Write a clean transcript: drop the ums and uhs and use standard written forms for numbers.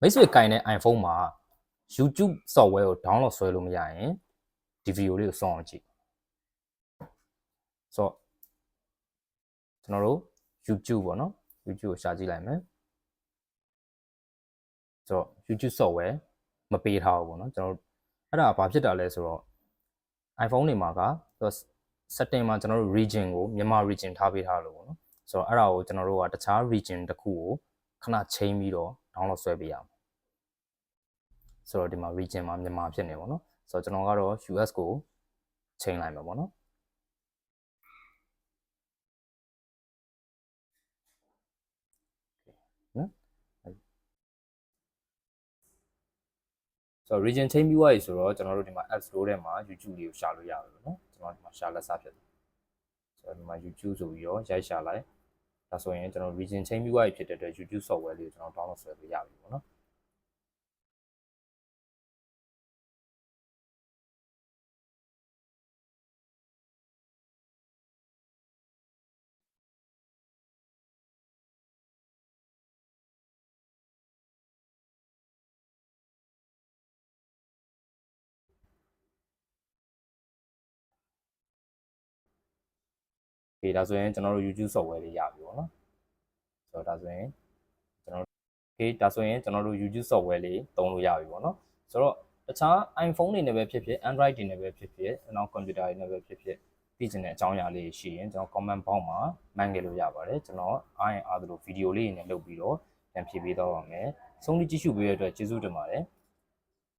မိတ်ဆွေကင်တဲ့ iPhone မှာ YouTube software ကို download ဆွဲလို့မရရင်ဒီဗီဒီယိုလေးကိုစောင့်အောင်ကြည့်ဆိုတော့ကျွန်တော်တို့ YouTube ပေါ့နော် YouTube ကိုရှာကြည့်လိုက်မယ်ဆိုတော့ YouTube software မပေးထားဘူးပေါ့နော်ကျွန်တော်တို့အဲ့ဒါဘာဖြစ်တာလဲဆိုတော့ iPhone တွေမှာက setting မှာကျွန်တော်တို့ region ကိုမြန်မာ region ထားပေးထားလို့ပေါ့နော်ဆိုတော့အဲ့ဒါကိုကျွန်တော်တို့ကတခြား region တစ်ခုကိုခဏချိန်ပြီးတော့ download ဆွဲပေးရမယ်ဆိုတော့ဒီမှာ region မှာမြန်မာဖြစ်နေပေါ့နော်ဆိုတော့ကျွန်တော်ကတော့ US ကိုချိန်လိုက်မှာပေါ့နော်နော်ဆိုတော့ region ချိန်ပြီးသွားပြီဆိုတော့ကျွန်တော်တို့ဒီမှာ App Store ထဲမှာ YouTube လေးကိုရှာလို့ရတယ်ပေါ့နော်ကျွန်တော်ဒီမှာရှာလက်စားဖြစ်တယ်ဆိုတော့ဒီမှာ YouTube ဆိုပြီးတော့ရိုက်ရှာလိုက်ဒါဆိုရင်ကျွန်တော် region ချိန်ပြီးသွားပြီဖြစ်တဲ့အတွက် YouTube software လေးကိုကျွန်တော် download ဆွဲလို့ရပြီပေါ့နော်ဒါဆိုရင်ကျွန်တော်တို့ YouTube software လေးရပြီပေါ့နော်ဆိုတော့ဒါဆိုရင်ကျွန်တော်ဒါဆိုရင်ကျွန်တော်တို့ YouTube software လေးသုံးလို့ရပြီပေါ့နော်ဆိုတော့တခြား iPhone တွေနဲ့ပဲဖြစ်ဖြစ် Android တွေနဲ့ပဲဖြစ်ဖြစ်နောက် computer တွေနဲ့ပဲဖြစ်ဖြစ်သိချင်တဲ့အကြောင်းအရာလေးရှိရင်ကျွန်တော် comment box မှာမှန်းခဲ့လို့ရပါတယ်ကျွန်တော်အားရင်အားသလိုဗီဒီယိုလေးတွေနဲ့လုပ်ပြီးတော့ပြန်ဖြည့်ပေးတော့ပါမယ်ဆုံးဖြတ်ကြည့်ရှုပေးတဲ့အတွက်ကျေးဇူးတင်ပါတယ်